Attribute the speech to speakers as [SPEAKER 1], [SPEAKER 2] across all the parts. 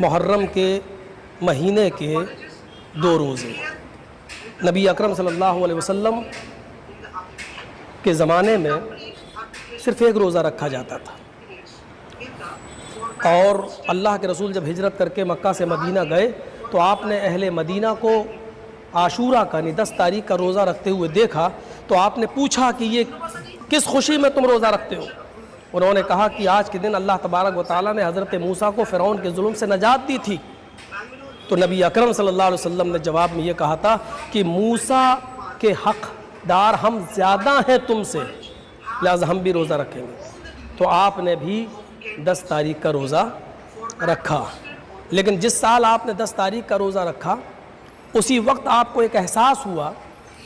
[SPEAKER 1] محرم کے مہینے کے 2 روزے نبی اکرم صلی اللہ علیہ وسلم کے زمانے میں صرف 1 روزہ رکھا جاتا تھا، اور اللہ کے رسول جب ہجرت کر کے مکہ سے مدینہ گئے تو آپ نے اہل مدینہ کو عاشورہ کا 10 تاریخ کا روزہ رکھتے ہوئے دیکھا تو آپ نے پوچھا کہ یہ کس خوشی میں تم روزہ رکھتے ہو؟ انہوں نے کہا کہ آج کے دن اللہ تبارک و تعالیٰ نے حضرت موسیٰ کو فرعون کے ظلم سے نجات دی تھی۔ تو نبی اکرم صلی اللہ علیہ وسلم نے جواب میں یہ کہا تھا کہ موسیٰ کے حق دار ہم زیادہ ہیں تم سے، لہذا ہم بھی روزہ رکھیں گے۔ تو آپ نے بھی 10 تاریخ کا روزہ رکھا، لیکن جس سال آپ نے 10 تاریخ کا روزہ رکھا اسی وقت آپ کو ایک احساس ہوا،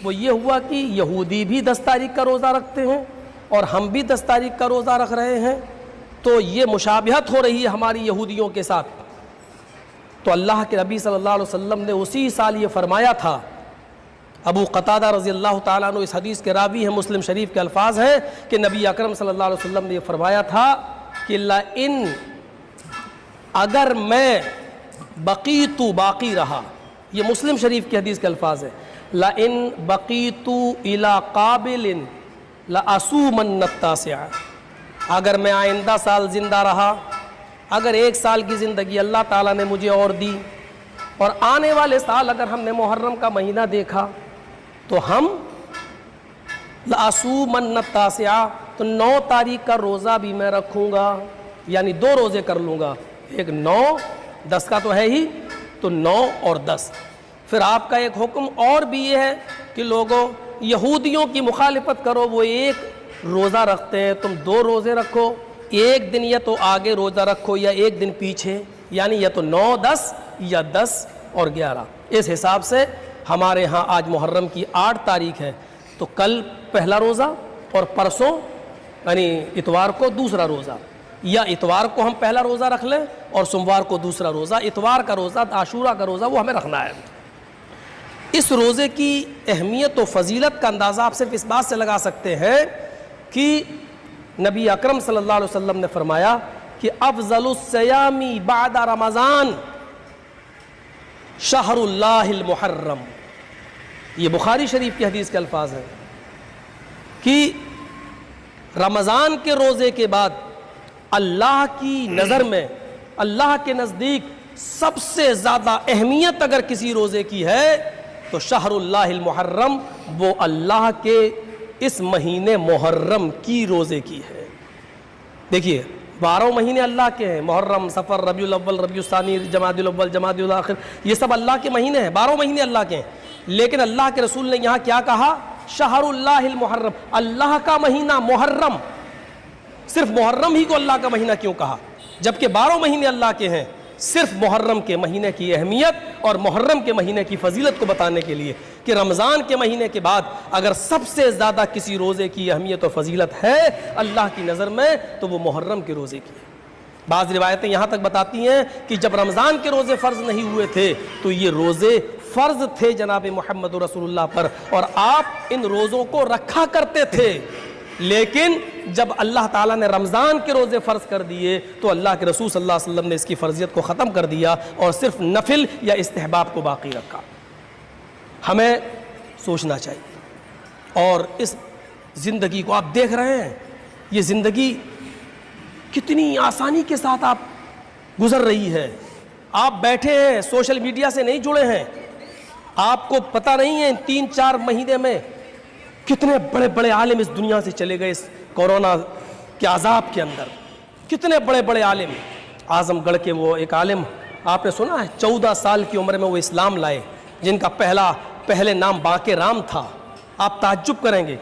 [SPEAKER 1] وہ یہ ہوا کہ یہودی بھی 10 تاریخ کا روزہ رکھتے ہیں اور ہم بھی 10 تاریخ کا روزہ رکھ رہے ہیں، تو یہ مشابہت ہو رہی ہے ہماری یہودیوں کے ساتھ۔ تو اللہ کے نبی صلی اللہ علیہ وسلم نے اسی سال یہ فرمایا تھا۔ ابو قتادہ رضی اللہ تعالیٰ عنہ اس حدیث کے راوی ہیں، مسلم شریف کے الفاظ ہیں کہ نبی اکرم صلی اللہ علیہ وسلم نے یہ فرمایا تھا کہ اگر میں بقیت باقی رہا، یہ مسلم شریف کی حدیث کے الفاظ ہیں، لئن بقیت الی قابل لأصومن التاسع، اگر میں آئندہ سال زندہ رہا، اگر 1 سال کی زندگی اللہ تعالیٰ نے مجھے اور دی اور آنے والے سال اگر ہم نے محرم کا مہینہ دیکھا تو ہم لأصومن التاسع، تو 9 تاریخ کا روزہ بھی میں رکھوں گا، یعنی 2 روزے کر لوں گا، ایک 9 10 کا تو ہے ہی، تو 9 اور 10۔ پھر آپ کا ایک حکم اور بھی یہ ہے کہ لوگوں یہودیوں کی مخالفت کرو، وہ 1 روزہ رکھتے ہیں، تم 2 روزے رکھو، 1 دن یا تو آگے روزہ رکھو یا 1 دن پیچھے، یعنی یا تو 9 10 یا 10 اور 11۔ اس حساب سے ہمارے ہاں آج محرم کی 8 تاریخ ہے، تو کل پہلا روزہ اور پرسوں یعنی اتوار کو دوسرا روزہ، یا اتوار کو ہم پہلا روزہ رکھ لیں اور سوموار کو دوسرا روزہ، اتوار کا روزہ عاشورہ کا روزہ وہ ہمیں رکھنا ہے۔ اس روزے کی اہمیت و فضیلت کا اندازہ آپ صرف اس بات سے لگا سکتے ہیں کہ نبی اکرم صلی اللہ علیہ وسلم نے فرمایا کہ افضل الصیام بعد رمضان شہر اللہ المحرم، یہ بخاری شریف کی حدیث کے الفاظ ہیں کہ رمضان کے روزے کے بعد اللہ کی نظر میں، اللہ کے نزدیک سب سے زیادہ اہمیت اگر کسی روزے کی ہے تو شہر اللہ المحرم، وہ اللہ کے اس مہینے محرم کی روزے کی ہے۔ دیکھیے 12 مہینے اللہ کے ہیں، محرم، صفر، ربیع الاول، ربیع الثانی، جمادی الاول، جمادی الاخر، یہ سب اللہ کے مہینے ہیں، 12 مہینے اللہ کے ہیں، لیکن اللہ کے رسول نے یہاں کیا کہا؟ شہر اللہ المحرم، اللہ کا مہینہ محرم۔ صرف محرم ہی کو اللہ کا مہینہ کیوں کہا جبکہ 12 مہینے اللہ کے ہیں؟ صرف محرم کے مہینے کی اہمیت اور محرم کے مہینے کی فضیلت کو بتانے کے لیے کہ رمضان کے مہینے کے بعد اگر سب سے زیادہ کسی روزے کی اہمیت و فضیلت ہے اللہ کی نظر میں تو وہ محرم کے روزے کی ہے۔ بعض روایتیں یہاں تک بتاتی ہیں کہ جب رمضان کے روزے فرض نہیں ہوئے تھے تو یہ روزے فرض تھے جناب محمد رسول اللہ پر، اور آپ ان روزوں کو رکھا کرتے تھے، لیکن جب اللہ تعالیٰ نے رمضان کے روزے فرض کر دیے تو اللہ کے رسول صلی اللہ علیہ وسلم نے اس کی فرضیت کو ختم کر دیا اور صرف نفل یا استحباب کو باقی رکھا۔ ہمیں سوچنا چاہیے، اور اس زندگی کو آپ دیکھ رہے ہیں، یہ زندگی کتنی آسانی کے ساتھ آپ گزر رہی ہے۔ آپ بیٹھے ہیں، سوشل میڈیا سے نہیں جڑے ہیں، آپ کو پتہ نہیں ہے 3-4 مہینے میں کتنے بڑے بڑے عالم اس دنیا سے چلے گئے۔ اس کورونا کے عذاب کے اندر کتنے بڑے بڑے عالم، اعظم گڑھ کے وہ ایک عالم آپ نے سنا ہے 14 سال کی عمر میں وہ اسلام لائے، جن کا پہلے نام باقی رام تھا۔ آپ تعجب کریں گے،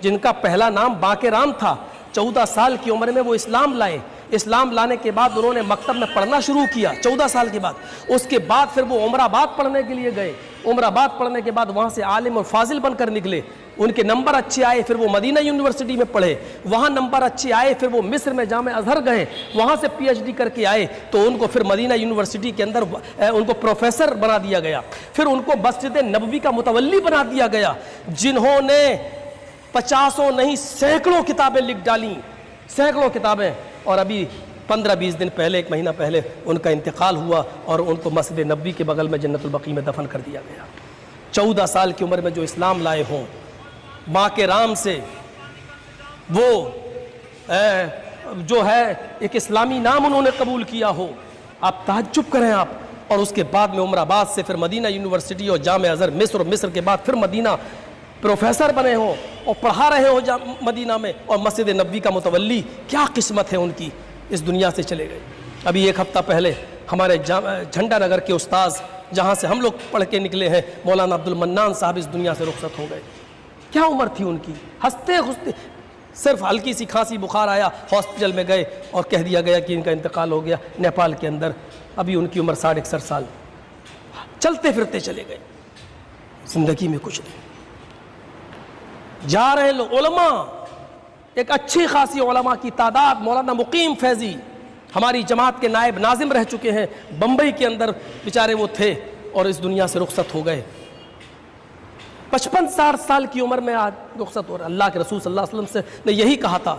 [SPEAKER 1] جن کا پہلا نام باقی رام تھا، 14 سال کی عمر میں وہ اسلام لائے۔ اسلام لانے کے بعد انہوں نے مکتب میں پڑھنا شروع کیا 14 سال کے بعد۔ اس کے بعد پھر وہ عمر آباد پڑھنے کے لیے گئے، عمر آباد پڑھنے کے بعد وہاں سے عالم اور فاضل بن کر نکلے، ان کے نمبر اچھے آئے، پھر وہ مدینہ یونیورسٹی میں پڑھے، وہاں نمبر اچھے آئے، پھر وہ مصر میں جامع ازہر گئے، وہاں سے پی ایچ ڈی کر کے آئے، تو ان کو پھر مدینہ یونیورسٹی کے اندر ان کو پروفیسر بنا دیا گیا، پھر ان کو مسجد نبوی کا متولی بنا دیا گیا، جنہوں نے 50 نہیں سینکڑوں کتابیں لکھ ڈالیں، سینکڑوں کتابیں، اور ابھی 15-20 دن پہلے، 1 مہینہ پہلے ان کا انتقال ہوا اور ان کو مسجد نبوی کے بغل میں جنت البقیع میں دفن کر دیا گیا۔ 14 سال کی عمر میں جو اسلام لائے ہوں، ماں کے رام سے وہ جو ہے ایک اسلامی نام انہوں نے قبول کیا ہو، آپ تعجب کریں آپ، اور اس کے بعد میں عمر آباد سے پھر مدینہ یونیورسٹی اور جامع ازہر مصر، اور مصر کے بعد پھر مدینہ پروفیسر بنے ہوں اور پڑھا رہے ہوں مدینہ میں، اور مسجد نبوی کا متولی، کیا قسمت ہے ان کی، اس دنیا سے چلے گئے۔ ابھی 1 ہفتہ پہلے ہمارے جھنڈا نگر کے استاذ، جہاں سے ہم لوگ پڑھ کے نکلے ہیں، مولانا عبد المنان صاحب اس دنیا سے رخصت ہو گئے۔ کیا عمر تھی ان کی، ہنستے خستے، صرف ہلکی سی کھانسی بخار آیا، ہاسپٹل میں گئے اور کہہ دیا گیا کہ ان کا انتقال ہو گیا نیپال کے اندر۔ ابھی ان کی عمر 60-61 سال، چلتے پھرتے چلے گئے، زندگی میں کچھ نہیں۔ جا رہے لوگ علماء، ایک اچھی خاصی علماء کی تعداد، مولانا مقیم فیضی ہماری جماعت کے نائب ناظم رہ چکے ہیں، بمبئی کے اندر بیچارے وہ تھے اور اس دنیا سے رخصت ہو گئے۔ 55-60 سال کی عمر میں آج رخصت ہو رہا۔ اللہ کے رسول صلی اللہ علیہ وسلم سے نے یہی کہا تھا،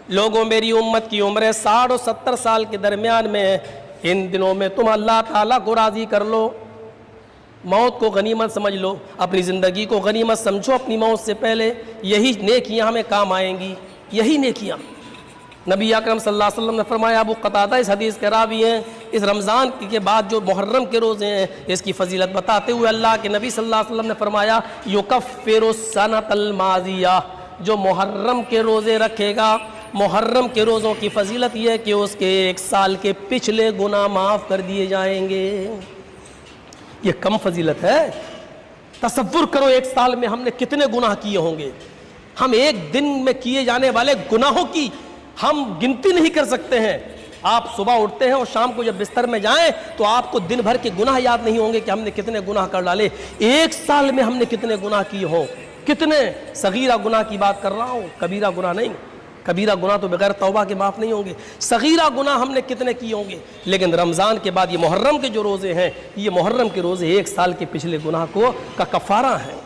[SPEAKER 1] لوگوں میری امت کی عمریں 60 اور 70 سال کے درمیان میں ہے، ان دنوں میں تم اللہ تعالیٰ کو راضی کر لو، موت کو غنیمت سمجھ لو، اپنی زندگی کو غنیمت سمجھو اپنی موت سے پہلے، یہی نیکیاں ہمیں کام آئیں گی، یہی نیکیاں۔ نبی اکرم صلی اللہ علیہ وسلم نے فرمایا، ابو قتادہ اس حدیث کے راوی ہیں، اس رمضان کے بعد جو محرم کے روزے ہیں اس کی فضیلت بتاتے ہوئے اللہ کے نبی صلی اللہ علیہ وسلم نے فرمایا، یکفر السنۃ الماضیہ، جو محرم کے روزے رکھے گا، محرم کے روزوں کی فضیلت یہ ہے کہ اس کے 1 سال کے پچھلے گناہ معاف کر دیے جائیں گے۔ یہ کم فضیلت ہے؟ تصور کرو 1 سال میں ہم نے کتنے گناہ کیے ہوں گے، ہم 1 دن میں کیے جانے والے گناہوں کی ہم گنتی نہیں کر سکتے ہیں۔ آپ صبح اٹھتے ہیں اور شام کو جب بستر میں جائیں تو آپ کو دن بھر کے گناہ یاد نہیں ہوں گے کہ ہم نے کتنے گناہ کر ڈالے۔ 1 سال میں ہم نے کتنے گناہ کیے ہوں، کتنے صغیرہ گناہ کی بات کر رہا ہوں، کبیرہ گناہ نہیں۔ کبیرہ گناہ تو بغیر توبہ کے معاف نہیں ہوں گے، صغیرہ گناہ ہم نے کتنے کیے ہوں گے۔ لیکن رمضان کے بعد یہ محرم کے جو روزے ہیں، یہ محرم کے روزے 1 سال کے پچھلے گناہ کا کفارہ ہیں۔